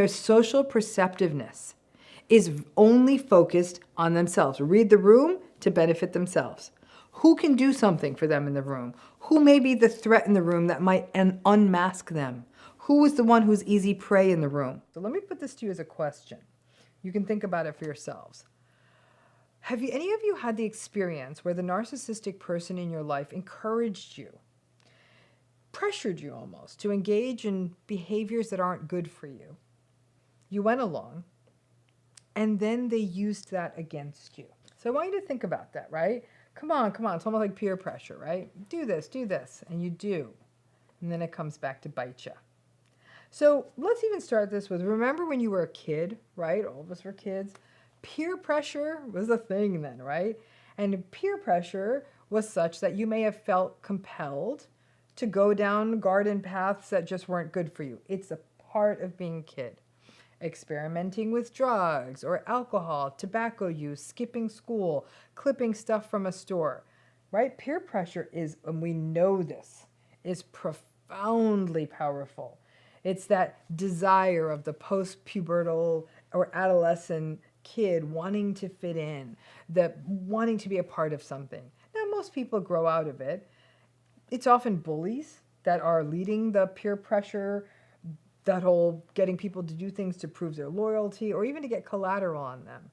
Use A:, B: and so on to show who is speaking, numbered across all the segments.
A: Their social perceptiveness is only focused on themselves. Read the room to benefit themselves. Who can do something for them in the room? Who may be the threat in the room that might unmask them? Who is the one who's easy prey in the room? So let me put this to you as a question. You can think about it for yourselves. Have any of you had the experience where the narcissistic person in your life encouraged you, pressured you almost, to engage in behaviors that aren't good for you? You went along, and then they used that against you. So I want you to think about that, right? Come on, come on. It's almost like peer pressure, right? Do this, and you do. And then it comes back to bite you. So let's even start this with, remember when you were a kid, right? All of us were kids. Peer pressure was a thing then, right? And peer pressure was such that you may have felt compelled to go down garden paths that just weren't good for you. It's a part of being a kid. Experimenting with drugs or alcohol, tobacco use, skipping school, clipping stuff from a store, right? Peer pressure is, and we know this, is profoundly powerful. It's that desire of the post-pubertal or adolescent kid wanting to fit in, the wanting to be a part of something. Now, most people grow out of it. It's often bullies that are leading the peer pressure, that whole getting people to do things to prove their loyalty or even to get collateral on them.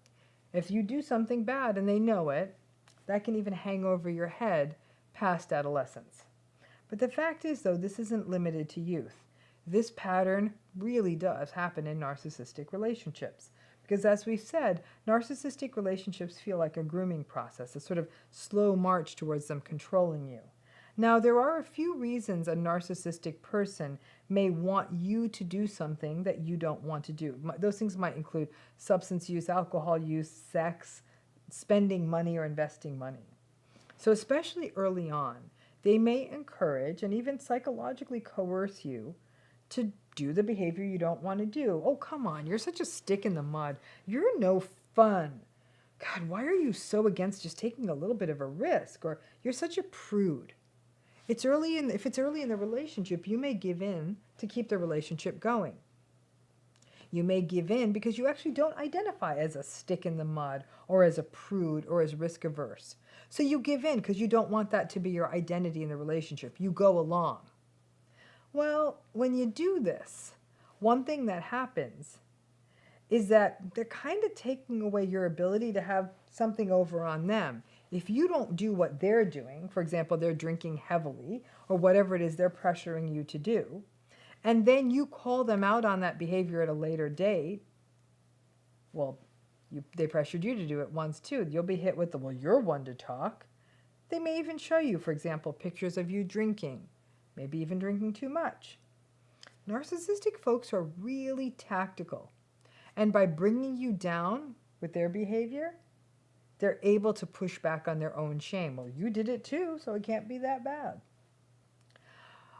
A: If you do something bad and they know it, that can even hang over your head past adolescence. But the fact is, though, this isn't limited to youth. This pattern really does happen in narcissistic relationships. Because as we've said, narcissistic relationships feel like a grooming process, a sort of slow march towards them controlling you. Now, there are a few reasons a narcissistic person may want you to do something that you don't want to do. Those things might include substance use, alcohol use, sex, spending money, or investing money. So especially early on, they may encourage and even psychologically coerce you to do the behavior you don't want to do. Oh, come on, you're such a stick in the mud. You're no fun. God, why are you so against just taking a little bit of a risk? Or you're such a prude. If it's early in the relationship, you may give in to keep the relationship going. You may give in because you actually don't identify as a stick in the mud or as a prude or as risk averse. So you give in because you don't want that to be your identity in the relationship. You go along. Well, when you do this, one thing that happens is that they're kind of taking away your ability to have something over on them. If you don't do what they're doing, for example, they're drinking heavily or whatever it is they're pressuring you to do, and then you call them out on that behavior at a later date, well, they pressured you to do it once too. You'll be hit with the, well, you're one to talk. They may even show you, for example, pictures of you drinking, maybe even drinking too much. Narcissistic folks are really tactical. And by bringing you down with their behavior, they're able to push back on their own shame. Well, you did it too, so it can't be that bad.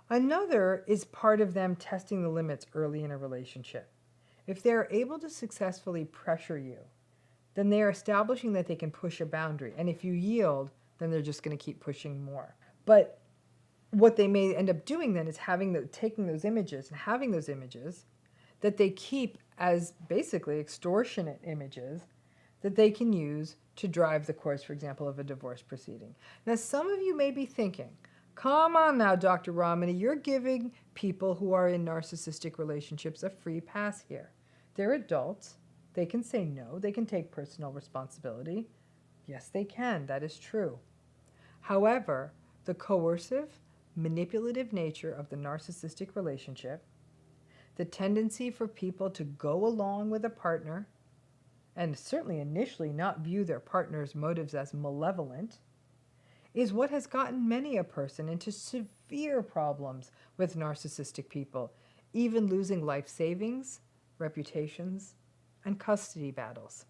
A: Another is part of them testing the limits early in a relationship. If they're able to successfully pressure you, then they are establishing that they can push a boundary. And if you yield, then they're just going to keep pushing more. But what they may end up doing then is taking those images and having those images that they keep as basically extortionate images that they can use to drive the course, for example, of a divorce proceeding. Now, some of you may be thinking, come on now, Dr. Ramani, you're giving people who are in narcissistic relationships a free pass here. They're adults. They can say no. They can take personal responsibility. Yes, they can. That is true. However, the coercive, manipulative nature of the narcissistic relationship, the tendency for people to go along with a partner and certainly initially not view their partner's motives as malevolent, is what has gotten many a person into severe problems with narcissistic people, even losing life savings, reputations, and custody battles.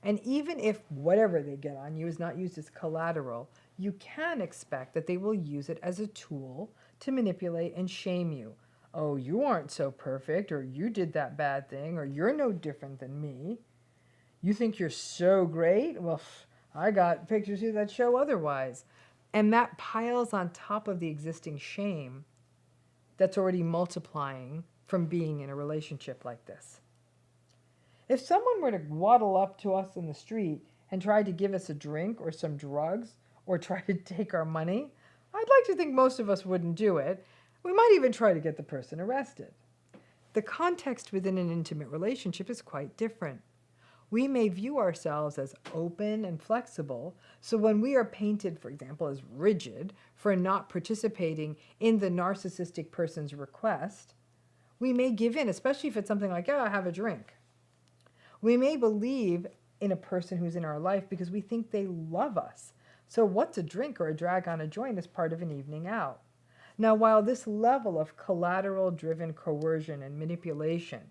A: And even if whatever they get on you is not used as collateral, you can expect that they will use it as a tool to manipulate and shame you. Oh, you aren't so perfect, or you did that bad thing, or you're no different than me. You think you're so great? Well, I got pictures here that show otherwise. And that piles on top of the existing shame that's already multiplying from being in a relationship like this. If someone were to waddle up to us in the street and try to give us a drink or some drugs or try to take our money, I'd like to think most of us wouldn't do it. We might even try to get the person arrested. The context within an intimate relationship is quite different. We may view ourselves as open and flexible, so when we are painted, for example, as rigid for not participating in the narcissistic person's request, we may give in, especially if it's something like, oh, have a drink. We may believe in a person who's in our life because we think they love us. So what's a drink or a drag on a joint is part of an evening out. Now, while this level of collateral-driven coercion and manipulation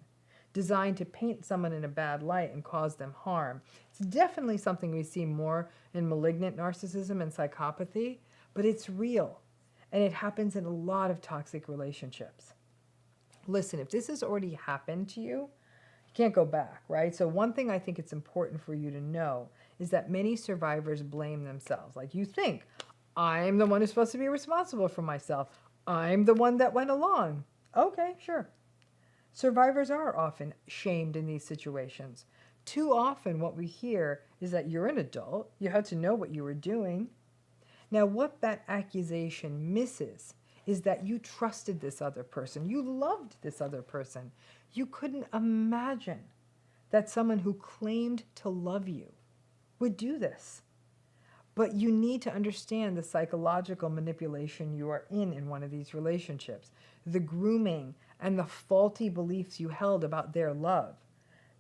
A: designed to paint someone in a bad light and cause them harm, it's definitely something we see more in malignant narcissism and psychopathy, but it's real, and it happens in a lot of toxic relationships. Listen, if this has already happened to you, you can't go back, right? So one thing I think it's important for you to know is that many survivors blame themselves. Like, you think, I'm the one who's supposed to be responsible for myself. I'm the one that went along. Okay, sure. Survivors are often shamed in these situations. Too often what we hear is that you're an adult, you had to know what you were doing. Now, what that accusation misses is that you trusted this other person. You loved this other person. You couldn't imagine that someone who claimed to love you would do this. But you need to understand the psychological manipulation you are in one of these relationships, the grooming and the faulty beliefs you held about their love.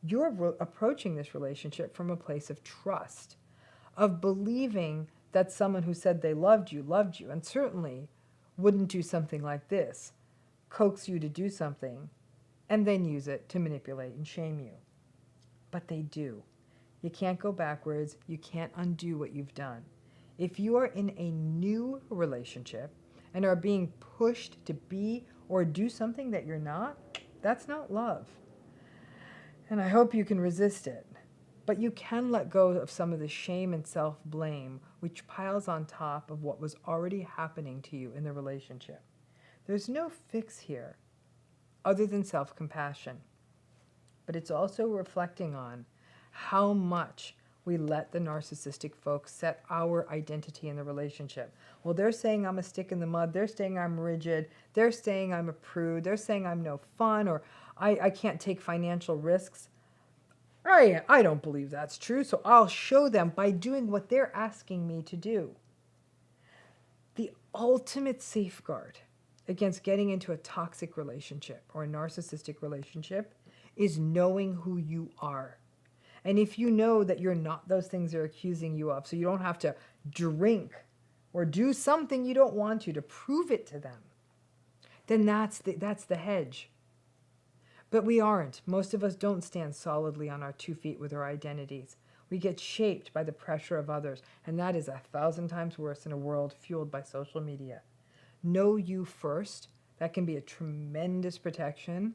A: You're approaching this relationship from a place of trust, of believing that someone who said they loved you, and certainly wouldn't do something like this, coax you to do something, and then use it to manipulate and shame you. But they do. You can't go backwards. You can't undo what you've done. If you are in a new relationship and are being pushed to be or do something that you're not, that's not love. And I hope you can resist it. But you can let go of some of the shame and self-blame which piles on top of what was already happening to you in the relationship. There's no fix here other than self-compassion. But it's also reflecting on how much we let the narcissistic folks set our identity in the relationship. Well, they're saying I'm a stick in the mud. They're saying I'm rigid. They're saying I'm a prude. They're saying I'm no fun, or I can't take financial risks. I don't believe that's true, so I'll show them by doing what they're asking me to do. The ultimate safeguard against getting into a toxic relationship or a narcissistic relationship is knowing who you are. And if you know that you're not those things they're accusing you of, so you don't have to drink or do something you don't want to prove it to them, then that's the hedge. But we aren't. Most of us don't stand solidly on our 2 feet with our identities. We get shaped by the pressure of others, and that is 1,000 times worse in a world fueled by social media. Know you first. That can be a tremendous protection.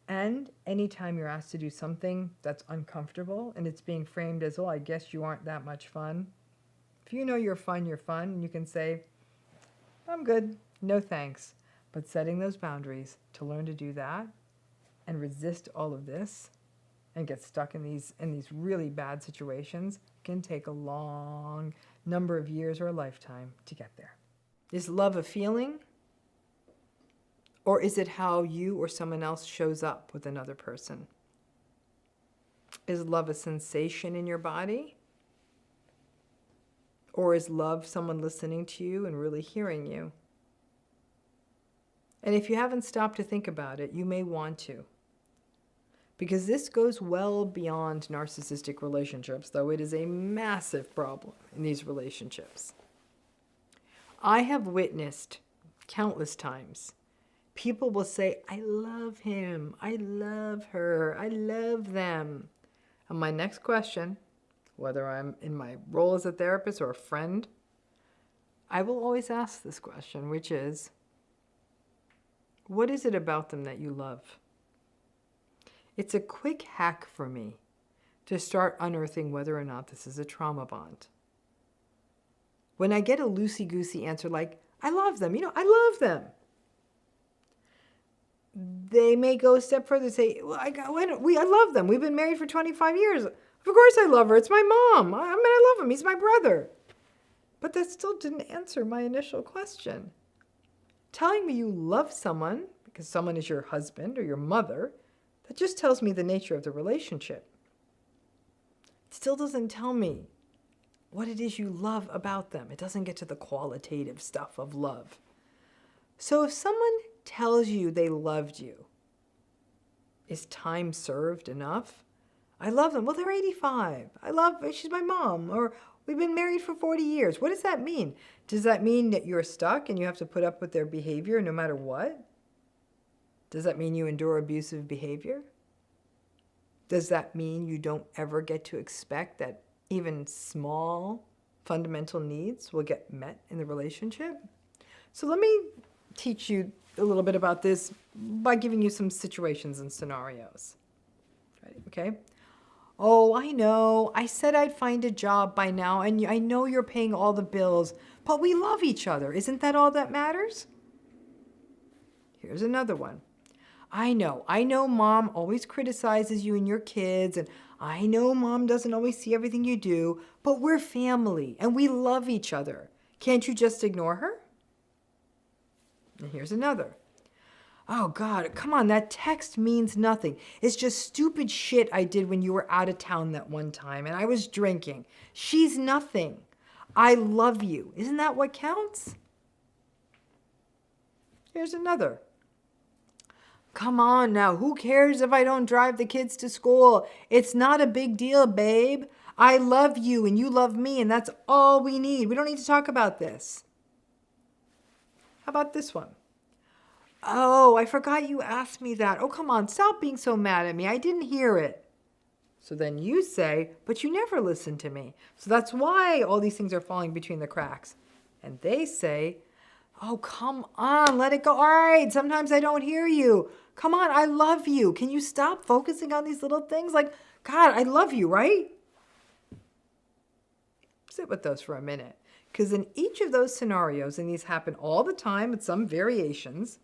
A: And anytime you're asked to do something that's uncomfortable and it's being framed as, oh, I guess you aren't that much fun. If you know you're fun, and you can say, I'm good, no thanks. But setting those boundaries to learn to do that and resist all of this and get stuck in these really bad situations can take a long number of years or a lifetime to get there. Is love a feeling? Or is it how you or someone else shows up with another person? Is love a sensation in your body? Or is love someone listening to you and really hearing you? And if you haven't stopped to think about it, you may want to. Because this goes well beyond narcissistic relationships, though it is a massive problem in these relationships. I have witnessed countless times people will say, I love him, I love her, I love them. And my next question, whether I'm in my role as a therapist or a friend, I will always ask this question, which is, what is it about them that you love? It's a quick hack for me to start unearthing whether or not this is a trauma bond. When I get a loosey-goosey answer like, I love them, I love them, they may go a step further and say, well, I love them. We've been married for 25 years. Of course I love her. It's my mom. I love him. He's my brother. But that still didn't answer my initial question. Telling me you love someone because someone is your husband or your mother, that just tells me the nature of the relationship. It still doesn't tell me what it is you love about them. It doesn't get to the qualitative stuff of love. So if someone tells you they loved you, is time served enough? I love them. Well, they're 85. She's my mom. Or we've been married for 40 years. What does that mean? Does that mean that you're stuck and you have to put up with their behavior no matter what? Does that mean you endure abusive behavior? Does that mean you don't ever get to expect that even small fundamental needs will get met in the relationship? So let me teach you a little bit about this by giving you some situations and scenarios. Okay? Oh, I know. I said I'd find a job by now, and I know you're paying all the bills, but we love each other. Isn't that all that matters? Here's another one. I know mom always criticizes you and your kids, and I know mom doesn't always see everything you do, but we're family and we love each other. Can't you just ignore her? And here's another. Oh God, come on, that text means nothing. It's just stupid shit I did when you were out of town that one time and I was drinking. She's nothing. I love you. Isn't that what counts? Here's another. Come on now, who cares if I don't drive the kids to school? It's not a big deal, babe. I love you and you love me, and that's all we need. We don't need to talk about this. How about this one? Oh, I forgot you asked me that. Oh, come on, stop being so mad at me. I didn't hear it. So then you say, but you never listened to me. So that's why all these things are falling between the cracks. And they say, oh, come on, let it go. All right, sometimes I don't hear you. Come on, I love you. Can you stop focusing on these little things? Like, God, I love you, right? Sit with those for a minute. Because in each of those scenarios, and these happen all the time with some variations,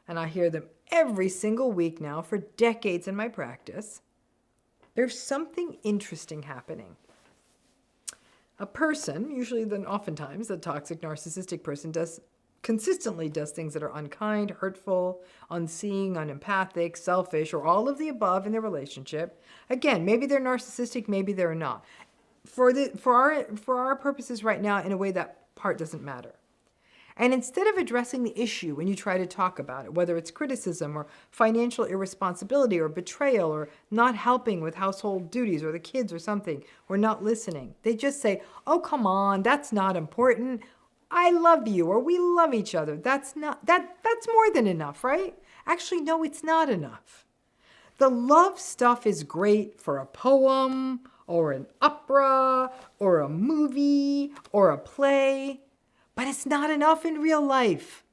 A: and I hear them every single week now for decades in my practice, there's something interesting happening. A person, usually then oftentimes a toxic narcissistic person, consistently does things that are unkind, hurtful, unseeing, unempathic, selfish, or all of the above in their relationship. Again, maybe they're narcissistic, maybe they're not. For our purposes right now, in a way, that part doesn't matter. And instead of addressing the issue when you try to talk about it, whether it's criticism or financial irresponsibility or betrayal or not helping with household duties or the kids or something, or not listening, they just say, oh, come on, that's not important. I love you, or we love each other. That's more than enough, right? Actually, no, it's not enough. The love stuff is great for a poem or an opera or a movie or a play, but it's not enough in real life.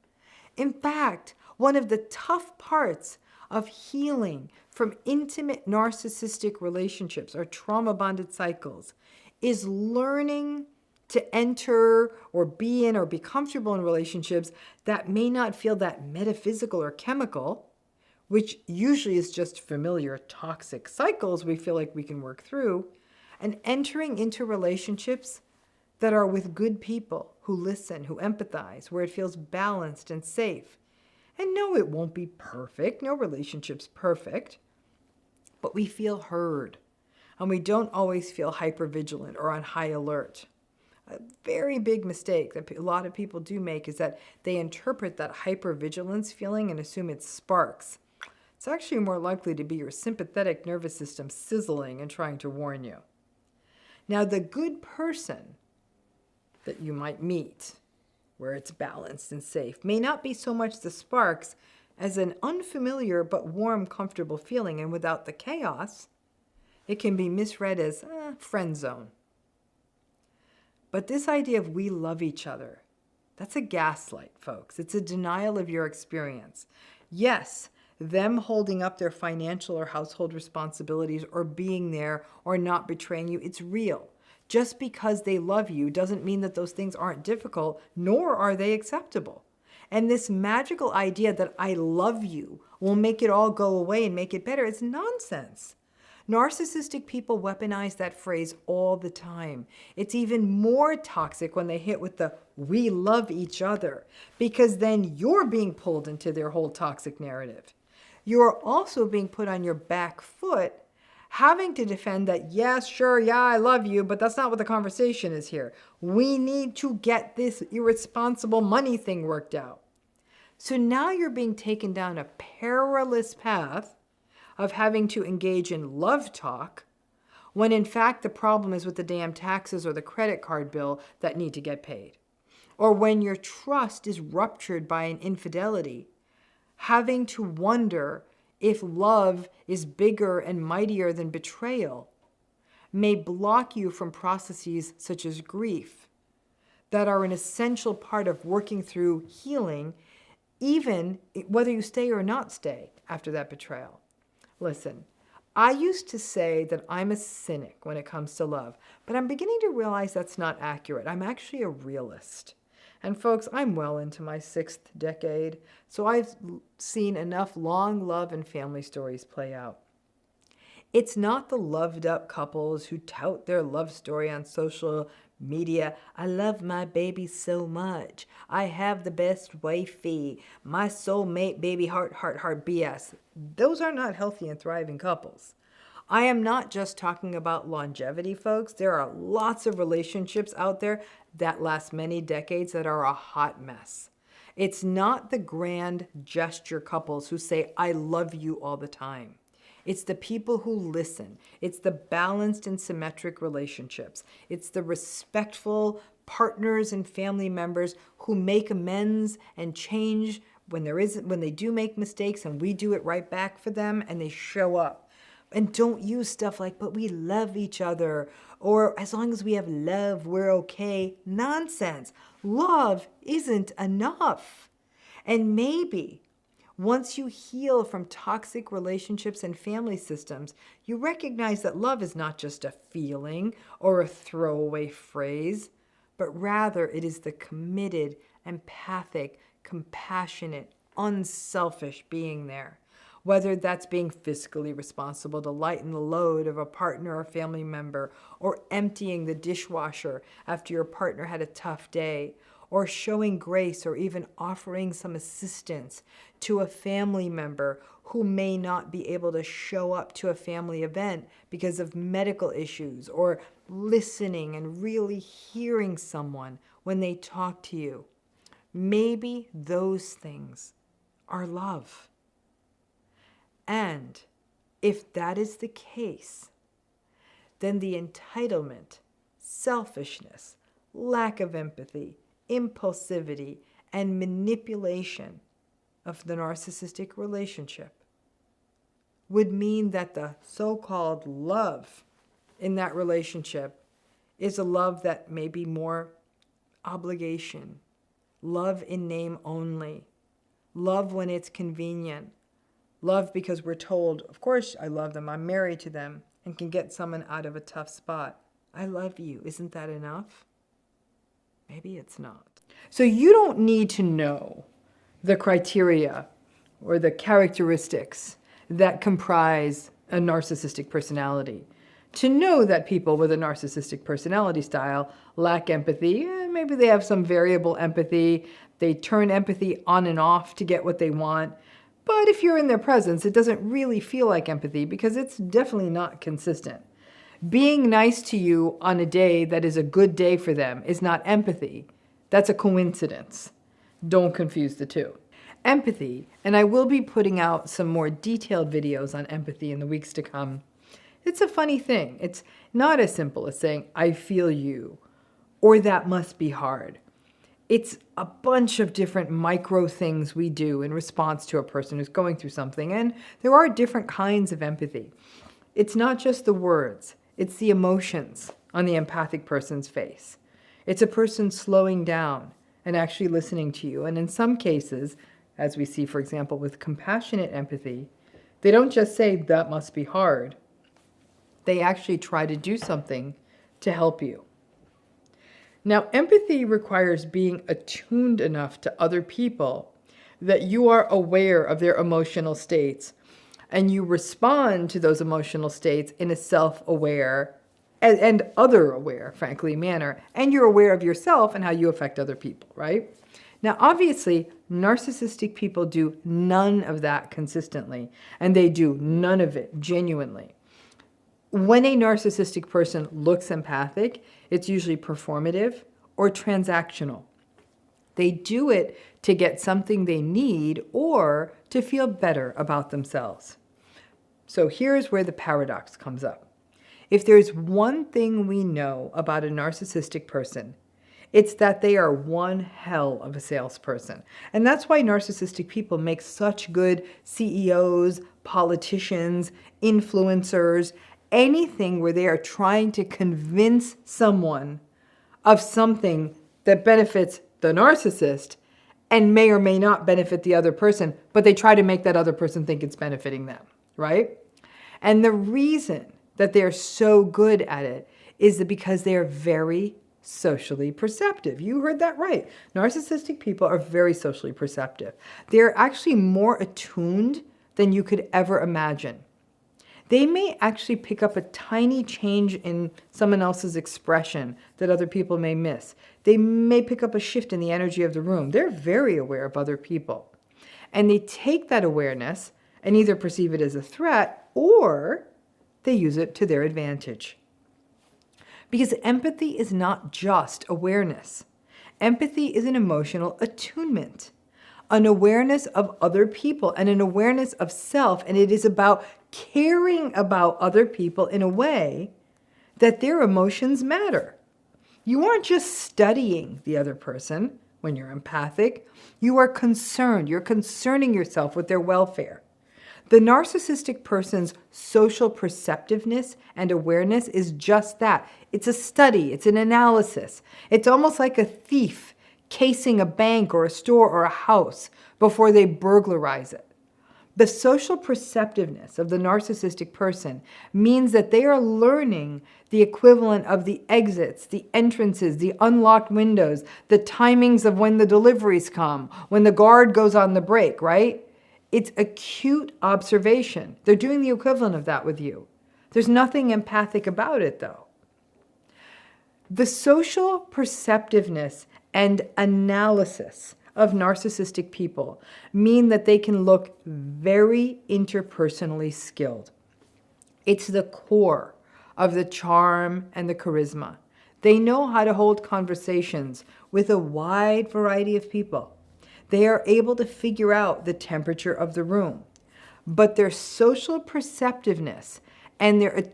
A: In fact, one of the tough parts of healing from intimate narcissistic relationships or trauma-bonded cycles is learning to enter or be in or be comfortable in relationships that may not feel that metaphysical or chemical, which usually is just familiar toxic cycles we feel like we can work through, and entering into relationships that are with good people who listen, who empathize, where it feels balanced and safe. And no, it won't be perfect. No relationship's perfect. But we feel heard. And we don't always feel hypervigilant or on high alert. A very big mistake that a lot of people do make is that they interpret that hypervigilance feeling and assume it's sparks. It's actually more likely to be your sympathetic nervous system sizzling and trying to warn you. Now, the good person that you might meet, where it's balanced and safe, may not be so much the sparks as an unfamiliar but warm, comfortable feeling, and without the chaos, it can be misread as friend zone. But this idea of we love each other, that's a gaslight, folks. It's a denial of your experience. Yes, them holding up their financial or household responsibilities or being there or not betraying you, it's real. Just because they love you doesn't mean that those things aren't difficult, nor are they acceptable. And this magical idea that I love you will make it all go away and make it better, it's nonsense. Narcissistic people weaponize that phrase all the time. It's even more toxic when they hit with the "we love each other," because then you're being pulled into their whole toxic narrative. You're also being put on your back foot, having to defend that, yes, sure, yeah, I love you, but that's not what the conversation is here. We need to get this irresponsible money thing worked out. So now you're being taken down a perilous path of having to engage in love talk, when in fact the problem is with the damn taxes or the credit card bill that need to get paid. Or when your trust is ruptured by an infidelity, having to wonder if love is bigger and mightier than betrayal may block you from processes such as grief that are an essential part of working through healing, even whether you stay or not stay after that betrayal. Listen, I used to say that I'm a cynic when it comes to love, but I'm beginning to realize that's not accurate. I'm actually a realist. And folks, I'm well into my 6th decade, so I've seen enough long love and family stories play out. It's not the loved up couples who tout their love story on social media. I love my baby so much. I have the best wifey. My soulmate, baby, heart, heart, heart, BS. Those are not healthy and thriving couples. I am not just talking about longevity, folks. There are lots of relationships out there that last many decades that are a hot mess. It's not the grand gesture couples who say, I love you all the time. It's the people who listen. It's the balanced and symmetric relationships. It's the respectful partners and family members who make amends and change when they do make mistakes, and we do it right back for them, and they show up. And don't use stuff like, but we love each other, or as long as we have love, we're okay. Nonsense. Love isn't enough. And maybe once you heal from toxic relationships and family systems, you recognize that love is not just a feeling or a throwaway phrase, but rather it is the committed, empathic, compassionate, unselfish being there. Whether that's being fiscally responsible to lighten the load of a partner or family member, or emptying the dishwasher after your partner had a tough day, or showing grace, or even offering some assistance to a family member who may not be able to show up to a family event because of medical issues, or listening and really hearing someone when they talk to you. Maybe those things are love. And if that is the case, then the entitlement, selfishness, lack of empathy, impulsivity, and manipulation of the narcissistic relationship would mean that the so-called love in that relationship is a love that may be more obligation, love in name only, love when it's convenient, love because we're told, of course I love them, I'm married to them, and can get someone out of a tough spot. I love you. Isn't that enough? Maybe it's not. So you don't need to know the criteria or the characteristics that comprise a narcissistic personality to know that people with a narcissistic personality style lack empathy. Maybe they have some variable empathy. They turn empathy on and off to get what they want. But if you're in their presence, it doesn't really feel like empathy because it's definitely not consistent. Being nice to you on a day that is a good day for them is not empathy. That's a coincidence. Don't confuse the two. Empathy, and I will be putting out some more detailed videos on empathy in the weeks to come. It's a funny thing. It's not as simple as saying, I feel you, or that must be hard. It's a bunch of different micro things we do in response to a person who's going through something, and there are different kinds of empathy. It's not just the words. It's the emotions on the empathic person's face. It's a person slowing down and actually listening to you. And in some cases, as we see, for example, with compassionate empathy, they don't just say, that must be hard. They actually try to do something to help you. Now, empathy requires being attuned enough to other people that you are aware of their emotional states and you respond to those emotional states in a self-aware and other-aware, frankly, manner. And you're aware of yourself and how you affect other people, right? Now, obviously, narcissistic people do none of that consistently, and they do none of it genuinely. When a narcissistic person looks empathic, it's usually performative or transactional. They do it to get something they need or to feel better about themselves. So here's where the paradox comes up. If there's one thing we know about a narcissistic person, it's that they are one hell of a salesperson. And that's why narcissistic people make such good CEOs, politicians, influencers, anything where they are trying to convince someone of something that benefits the narcissist and may or may not benefit the other person, but they try to make that other person think it's benefiting them, right? And the reason that they're so good at it is that because they are very socially perceptive. You heard that right. Narcissistic people are very socially perceptive. They're actually more attuned than you could ever imagine. They may actually pick up a tiny change in someone else's expression that other people may miss. They may pick up a shift in the energy of the room. They're very aware of other people. And they take that awareness and either perceive it as a threat or they use it to their advantage. Because empathy is not just awareness. Empathy is an emotional attunement, an awareness of other people and an awareness of self. And it is about caring about other people in a way that their emotions matter. You aren't just studying the other person when you're empathic. You are concerned. You're concerning yourself with their welfare. The narcissistic person's social perceptiveness and awareness is just that. It's a study. It's an analysis. It's almost like a thief casing a bank or a store or a house before they burglarize it. The social perceptiveness of the narcissistic person means that they are learning the equivalent of the exits, the entrances, the unlocked windows, the timings of when the deliveries come, when the guard goes on the break, right? It's acute observation. They're doing the equivalent of that with you. There's nothing empathic about it, though. The social perceptiveness and analysis of narcissistic people mean that they can look very interpersonally skilled. It's the core of the charm and the charisma. They know how to hold conversations with a wide variety of people. They are able to figure out the temperature of the room. But their social perceptiveness and their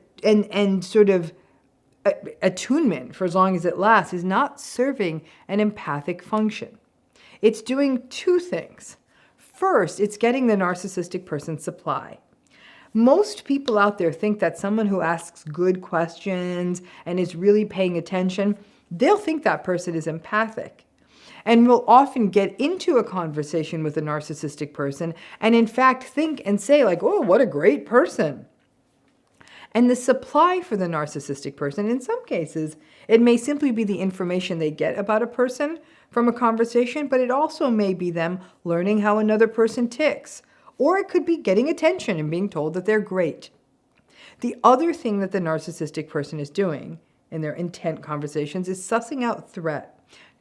A: sort of attunement, for as long as it lasts, is not serving an empathic function. It's doing two things. First, it's getting the narcissistic person's supply. Most people out there think that someone who asks good questions and is really paying attention, they'll think that person is empathic. And will often get into a conversation with a narcissistic person and in fact think and say like, oh, what a great person. And the supply for the narcissistic person, in some cases, it may simply be the information they get about a person from a conversation, but it also may be them learning how another person ticks. Or it could be getting attention and being told that they're great. The other thing that the narcissistic person is doing in their intent conversations is sussing out threat.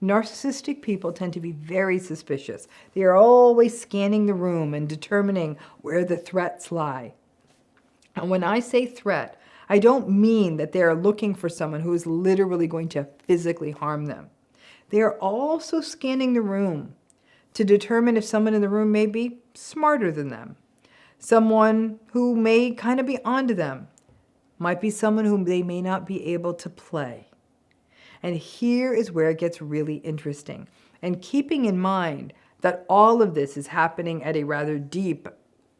A: Narcissistic people tend to be very suspicious. They are always scanning the room and determining where the threats lie. And when I say threat, I don't mean that they are looking for someone who is literally going to physically harm them. They are also scanning the room to determine if someone in the room may be smarter than them. Someone who may kind of be onto them. Might be someone whom they may not be able to play. And here is where it gets really interesting. And keeping in mind that all of this is happening at a rather deep,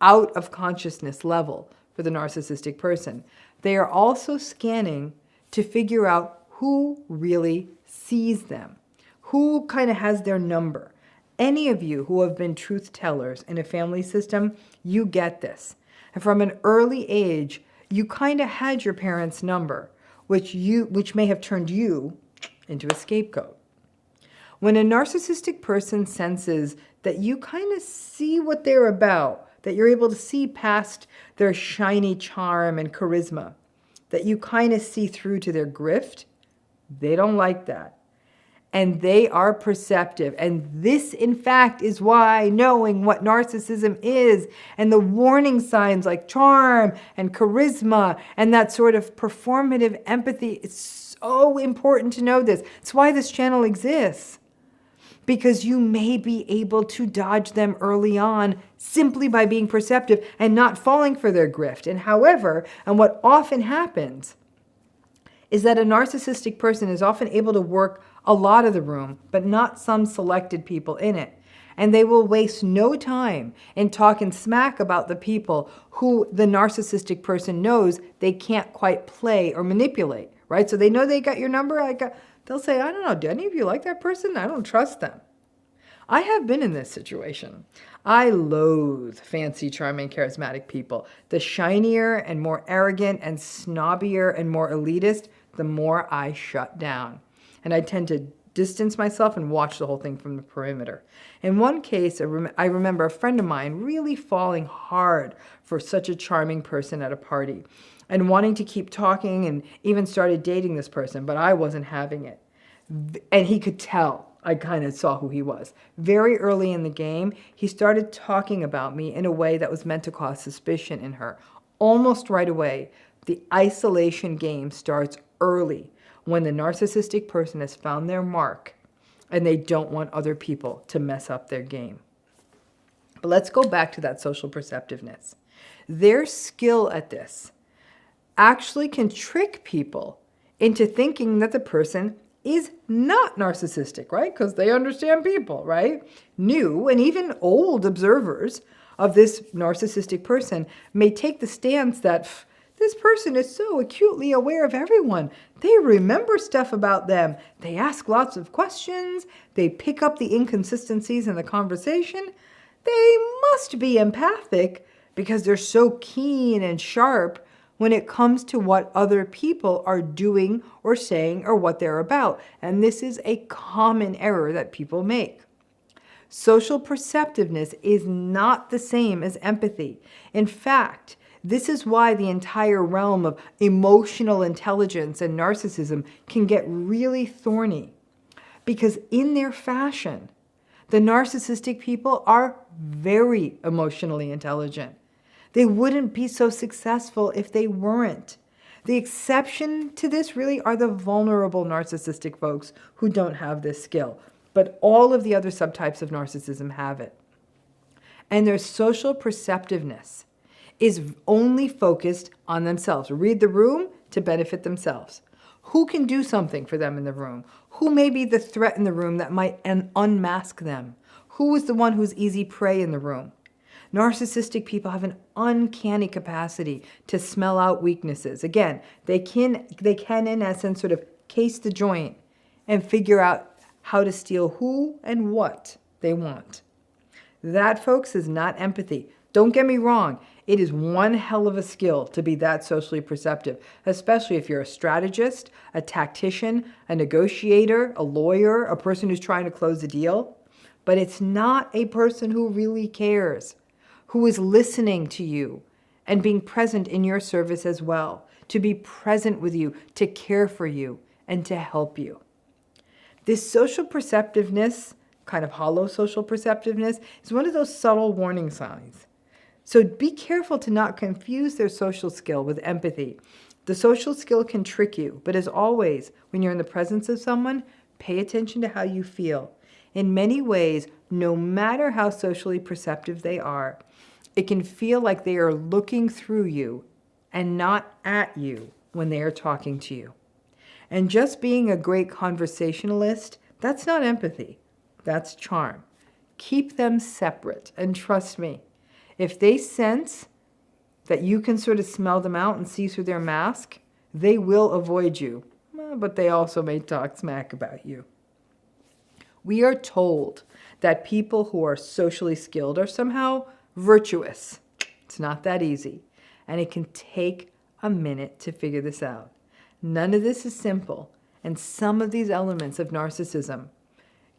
A: out of consciousness level for the narcissistic person, they are also scanning to figure out who really sees them, who kind of has their number. Any of you who have been truth tellers in a family system, you get this. And from an early age, you kind of had your parents' number, which may have turned you into a scapegoat. When a narcissistic person senses that you kind of see what they're about, that you're able to see past their shiny charm and charisma, that you kind of see through to their grift, they don't like that. And they are perceptive. And this, in fact, is why knowing what narcissism is and the warning signs like charm and charisma and that sort of performative empathy, it's so important to know this. It's why this channel exists. Because you may be able to dodge them early on simply by being perceptive and not falling for their grift. And what often happens is that a narcissistic person is often able to work a lot of the room, but not some selected people in it. And they will waste no time in talking smack about the people who the narcissistic person knows they can't quite play or manipulate, right? So they know they got your number. They'll say, I don't know, do any of you like that person? I don't trust them. I have been in this situation. I loathe fancy, charming, charismatic people. The shinier and more arrogant and snobbier and more elitist, the more I shut down. And I tend to distance myself and watch the whole thing from the perimeter. In one case, I remember a friend of mine really falling hard for such a charming person at a party and wanting to keep talking and even started dating this person, but I wasn't having it. And he could tell. I kind of saw who he was. Very early in the game, he started talking about me in a way that was meant to cause suspicion in her. Almost right away, the isolation game starts early when the narcissistic person has found their mark and they don't want other people to mess up their game. But let's go back to that social perceptiveness. Their skill at this actually can trick people into thinking that the person is not narcissistic, right? Because they understand people, right? New and even old observers of this narcissistic person may take the stance that this person is so acutely aware of everyone. They remember stuff about them. They ask lots of questions. They pick up the inconsistencies in the conversation. They must be empathic because they're so keen and sharp when it comes to what other people are doing or saying or what they're about. And this is a common error that people make. Social perceptiveness is not the same as empathy. In fact, this is why the entire realm of emotional intelligence and narcissism can get really thorny. Because in their fashion, the narcissistic people are very emotionally intelligent. They wouldn't be so successful if they weren't. The exception to this really are the vulnerable narcissistic folks who don't have this skill. But all of the other subtypes of narcissism have it. And their social perceptiveness is only focused on themselves. Read the room to benefit themselves. Who can do something for them in the room? Who may be the threat in the room that might unmask them? Who is the one who's easy prey in the room? Narcissistic people have an uncanny capacity to smell out weaknesses. Again, they can in essence sort of case the joint and figure out how to steal who and what they want. That, folks, is not empathy. Don't get me wrong. It is one hell of a skill to be that socially perceptive, especially if you're a strategist, a tactician, a negotiator, a lawyer, a person who's trying to close a deal. But it's not a person who really cares, who is listening to you and being present in your service as well, to be present with you, to care for you, and to help you. This social perceptiveness, kind of hollow social perceptiveness, is one of those subtle warning signs. So be careful to not confuse their social skill with empathy. The social skill can trick you, but as always, when you're in the presence of someone, pay attention to how you feel. In many ways, no matter how socially perceptive they are, it can feel like they are looking through you and not at you when they are talking to you. And just being a great conversationalist, that's not empathy. That's charm. Keep them separate, and trust me, if they sense that you can sort of smell them out and see through their mask, they will avoid you, but they also may talk smack about you. We are told that people who are socially skilled are somehow virtuous. It's not that easy, and it can take a minute to figure this out. None of this is simple, And some of these elements of narcissism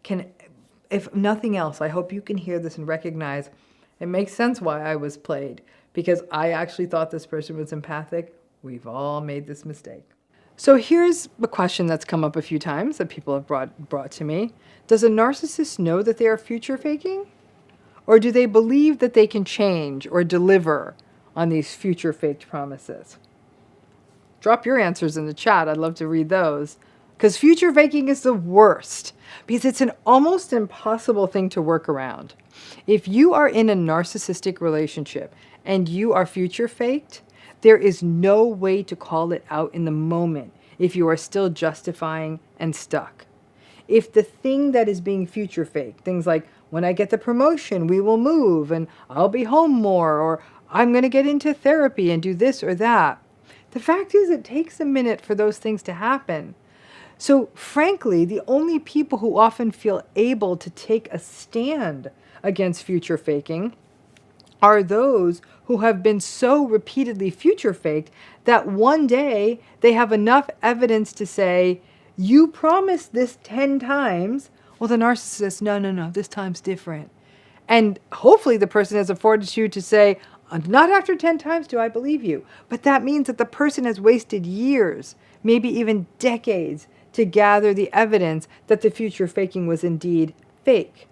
A: can, if nothing else, I hope you can hear this and recognize it makes sense why I was played, because I actually thought this person was empathic. We've all made this mistake. So here's a question that's come up a few times that people have brought to me. Does a narcissist know that they are future faking? Or do they believe that they can change or deliver on these future faked promises? Drop your answers in the chat. I'd love to read those. Because future faking is the worst, because it's an almost impossible thing to work around. If you are in a narcissistic relationship and you are future faked, there is no way to call it out in the moment if you are still justifying and stuck. If the thing that is being future faked, things like, when I get the promotion, we will move and I'll be home more, or I'm going to get into therapy and do this or that. The fact is, it takes a minute for those things to happen. So frankly, the only people who often feel able to take a stand against future faking are those who have been so repeatedly future faked that one day they have enough evidence to say, you promised this 10 times. Well, the narcissist, no, this time's different. And hopefully the person has the fortitude to say, not after 10 times do I believe you. But that means that the person has wasted years, maybe even decades, to gather the evidence that the future faking was indeed fake.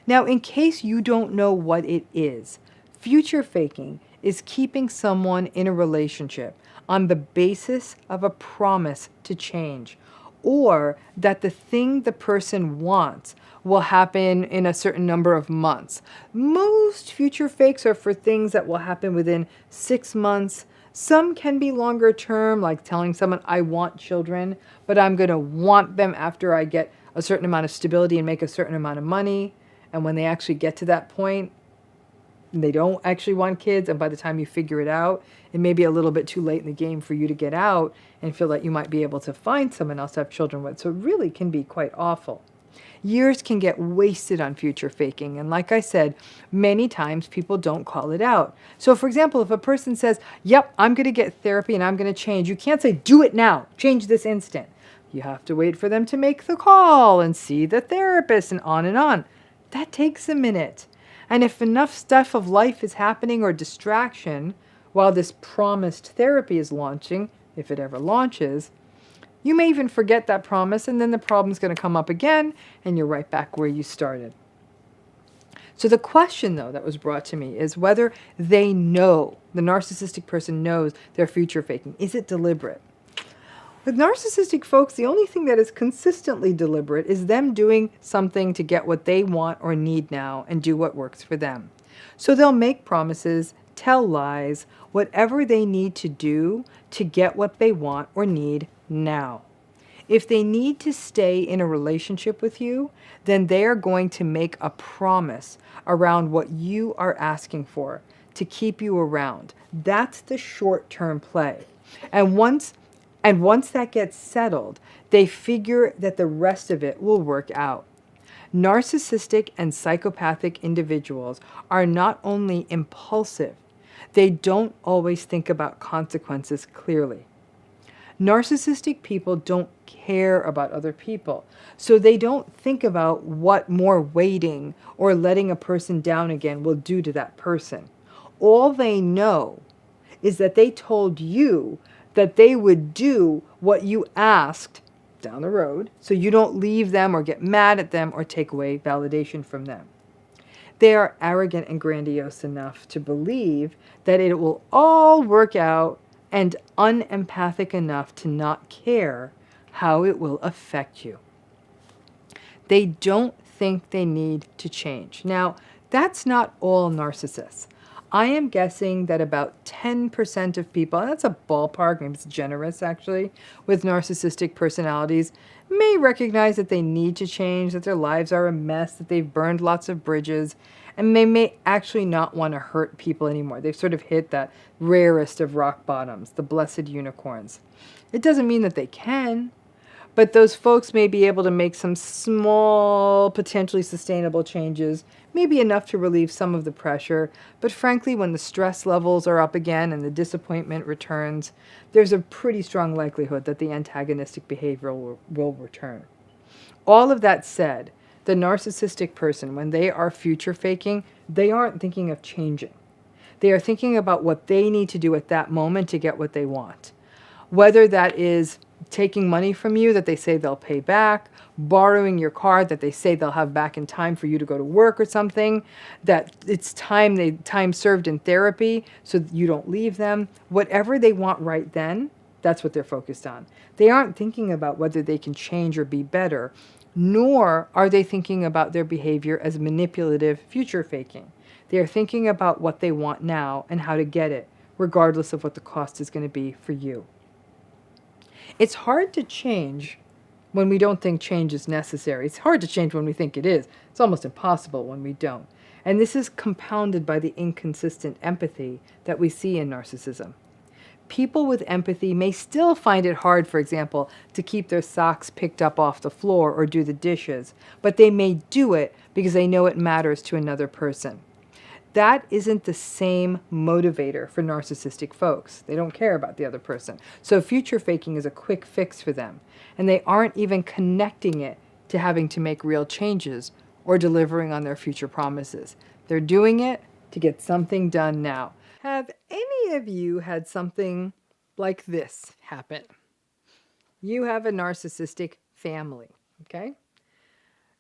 A: Now, in case you don't know what it is, future faking is keeping someone in a relationship on the basis of a promise to change, or that the thing the person wants will happen in a certain number of months. Most future fakes are for things that will happen within 6 months. Some can be longer term, like telling someone, I want children, but I'm going to want them after I get a certain amount of stability and make a certain amount of money. And when they actually get to that point, they don't actually want kids. And by the time you figure it out, it may be a little bit too late in the game for you to get out and feel that you might be able to find someone else to have children with. So it really can be quite awful. Years can get wasted on future faking. And like I said, many times people don't call it out. So for example, if a person says, yep, I'm going to get therapy and I'm going to change, you can't say, do it now, change this instant. You have to wait for them to make the call and see the therapist and on and on. That takes a minute. And if enough stuff of life is happening or distraction while this promised therapy is launching, if it ever launches, you may even forget that promise, and then the problem's going to come up again, and you're right back where you started. So the question, though, that was brought to me is whether they know, the narcissistic person knows they're future faking. Is it deliberate? With narcissistic folks, the only thing that is consistently deliberate is them doing something to get what they want or need now and do what works for them. So they'll make promises, tell lies, whatever they need to do to get what they want or need now. If they need to stay in a relationship with you, then they are going to make a promise around what you are asking for to keep you around. That's the short-term play. And once that gets settled, they figure that the rest of it will work out. Narcissistic and psychopathic individuals are not only impulsive, they don't always think about consequences clearly. Narcissistic people don't care about other people, so they don't think about what more waiting or letting a person down again will do to that person. All they know is that they told you that they would do what you asked down the road, so you don't leave them or get mad at them or take away validation from them. They are arrogant and grandiose enough to believe that it will all work out and unempathic enough to not care how it will affect you. They don't think they need to change. Now, that's not all narcissists. I am guessing that about 10% of people, and that's a ballpark, maybe it's generous actually, with narcissistic personalities, may recognize that they need to change, that their lives are a mess, that they've burned lots of bridges, and they may actually not want to hurt people anymore. They've sort of hit that rarest of rock bottoms, the blessed unicorns. It doesn't mean that they can, But those folks may be able to make some small, potentially sustainable changes, maybe enough to relieve some of the pressure. But frankly, when the stress levels are up again and the disappointment returns, there's a pretty strong likelihood that the antagonistic behavior will return. All of that said, the narcissistic person, when they are future faking, they aren't thinking of changing. They are thinking about what they need to do at that moment to get what they want. Whether that is taking money from you that they say they'll pay back, borrowing your car that they say they'll have back in time for you to go to work or something, that it's time served in therapy so that you don't leave them. Whatever they want right then, that's what they're focused on. They aren't thinking about whether they can change or be better, nor are they thinking about their behavior as manipulative future faking. They are thinking about what they want now and how to get it, regardless of what the cost is going to be for you. It's hard to change when we don't think change is necessary. It's hard to change when we think it is. It's almost impossible when we don't. And this is compounded by the inconsistent empathy that we see in narcissism. People with empathy may still find it hard, for example, to keep their socks picked up off the floor or do the dishes, but they may do it because they know it matters to another person. That isn't the same motivator for narcissistic folks. They don't care about the other person. So future faking is a quick fix for them. And they aren't even connecting it to having to make real changes or delivering on their future promises. They're doing it to get something done now. Have any of you had something like this happen? You have a narcissistic family, okay?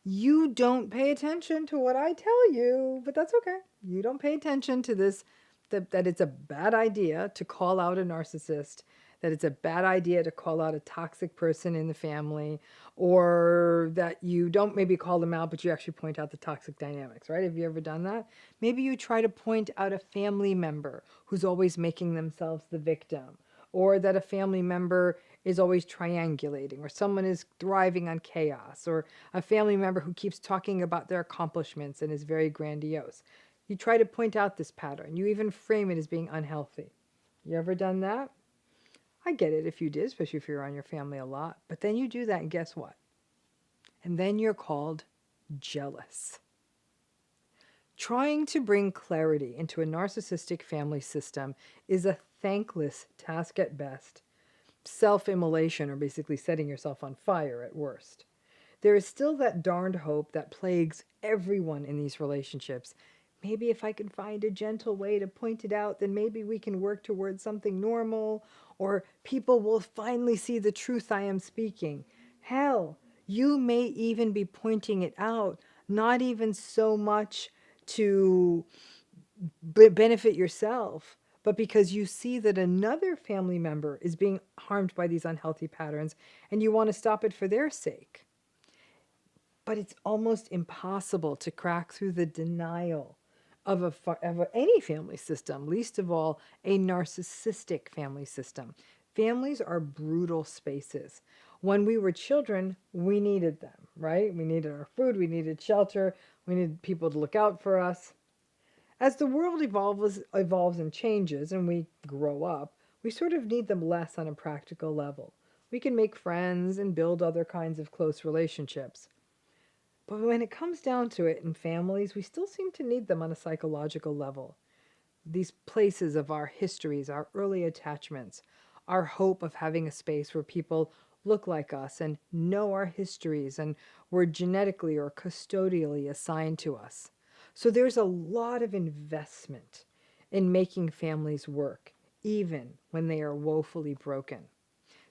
A: You don't pay attention to what I tell you, but that's okay. You don't pay attention to this, that it's a bad idea to call out a narcissist, that it's a bad idea to call out a toxic person in the family, or that you don't maybe call them out, but you actually point out the toxic dynamics, right? Have you ever done that? Maybe you try to point out a family member who's always making themselves the victim, or that a family member is always triangulating, or someone is thriving on chaos, or a family member who keeps talking about their accomplishments and is very grandiose. You try to point out this pattern. You even frame it as being unhealthy. You ever done that? I get it if you did, especially if you're around your family a lot. But then you do that, and guess what? And then you're called jealous. Trying to bring clarity into a narcissistic family system is a thankless task at best. Self-immolation, or basically setting yourself on fire at worst. There is still that darned hope that plagues everyone in these relationships. Maybe if I can find a gentle way to point it out, then maybe we can work towards something normal, or people will finally see the truth I am speaking. Hell, you may even be pointing it out, not even so much to benefit yourself, but because you see that another family member is being harmed by these unhealthy patterns and you want to stop it for their sake. But it's almost impossible to crack through the denial of any family system, least of all a narcissistic family system. Families are brutal spaces. When we were children, we needed them, right? We needed our food, we needed shelter, we needed people to look out for us. As the world evolves and changes and we grow up, we sort of need them less on a practical level. We can make friends and build other kinds of close relationships. But when it comes down to it in families, we still seem to need them on a psychological level. These places of our histories, our early attachments, our hope of having a space where people look like us and know our histories and were genetically or custodially assigned to us. So there's a lot of investment in making families work, even when they are woefully broken.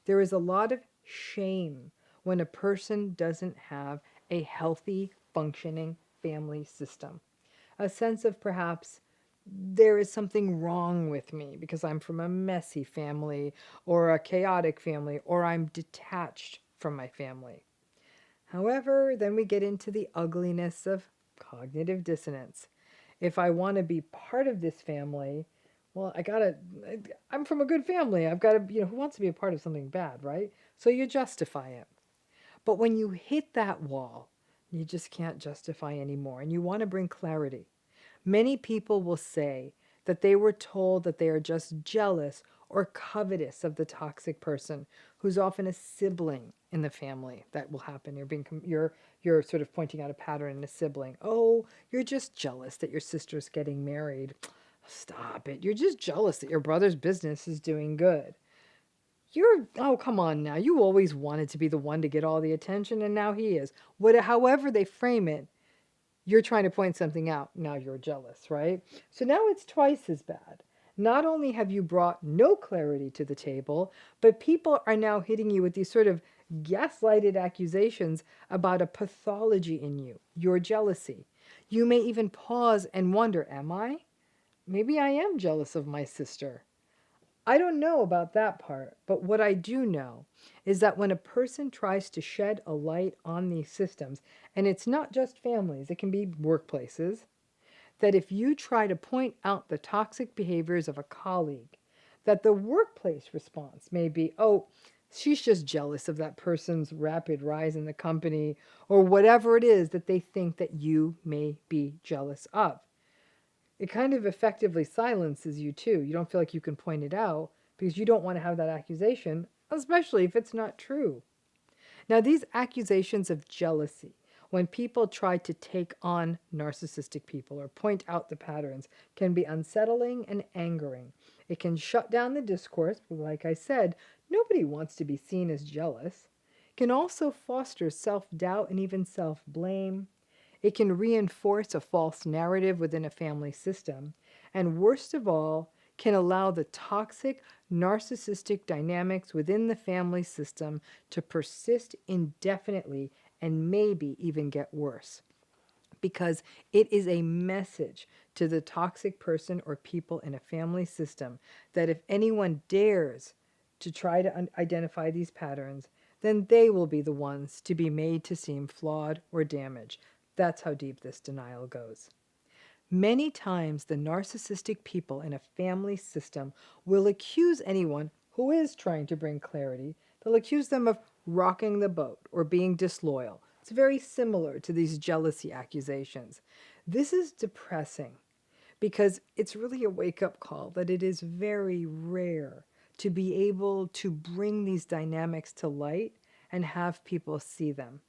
A: There is a lot of shame when a person doesn't have a healthy, functioning family system. A sense of perhaps there is something wrong with me because I'm from a messy family or a chaotic family, or I'm detached from my family. However, then we get into the ugliness of cognitive dissonance. If I want to be part of this family, well, I'm from a good family. I've got to, who wants to be a part of something bad, right? So you justify it. But when you hit that wall, you just can't justify anymore, and you want to bring clarity. Many people will say that they were told that they are just jealous or covetous of the toxic person, who's often a sibling in the family. That will happen. You're sort of pointing out a pattern in a sibling. Oh, you're just jealous that your sister's getting married. Stop it. You're just jealous that your brother's business is doing good. Oh, come on now. You always wanted to be the one to get all the attention, and now he is. However they frame it, you're trying to point something out. Now you're jealous, right? So now it's twice as bad. Not only have you brought no clarity to the table, but people are now hitting you with these sort of gaslighted accusations about a pathology in you, your jealousy. You may even pause and wonder, am I? Maybe I am jealous of my sister. I don't know about that part, but what I do know is that when a person tries to shed a light on these systems, and it's not just families, it can be workplaces, that if you try to point out the toxic behaviors of a colleague, that the workplace response may be, oh, she's just jealous of that person's rapid rise in the company, or whatever it is that they think that you may be jealous of. It kind of effectively silences you too. You don't feel like you can point it out because you don't want to have that accusation, especially if it's not true. Now, these accusations of jealousy, when people try to take on narcissistic people or point out the patterns, can be unsettling and angering. It can shut down the discourse, but like I said, nobody wants to be seen as jealous. It can also foster self-doubt and even self-blame. It can reinforce a false narrative within a family system, and worst of all, can allow the toxic, narcissistic dynamics within the family system to persist indefinitely and maybe even get worse. Because it is a message to the toxic person or people in a family system that if anyone dares to try to identify these patterns, then they will be the ones to be made to seem flawed or damaged. That's how deep this denial goes. Many times, the narcissistic people in a family system will accuse anyone who is trying to bring clarity. They'll accuse them of rocking the boat or being disloyal. It's very similar to these jealousy accusations. This is depressing because it's really a wake-up call that it is very rare to be able to bring these dynamics to light and have people see them.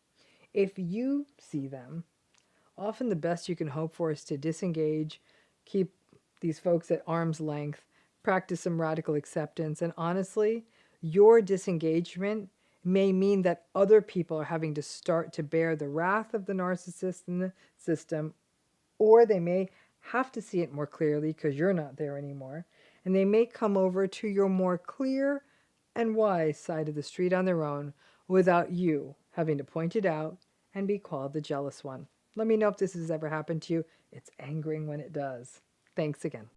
A: If you see them, often the best you can hope for is to disengage, keep these folks at arm's length, practice some radical acceptance, and honestly, your disengagement may mean that other people are having to start to bear the wrath of the narcissist in the system, or they may have to see it more clearly because you're not there anymore, and they may come over to your more clear and wise side of the street on their own without you having to point it out and be called the jealous one. Let me know if this has ever happened to you. It's angering when it does. Thanks again.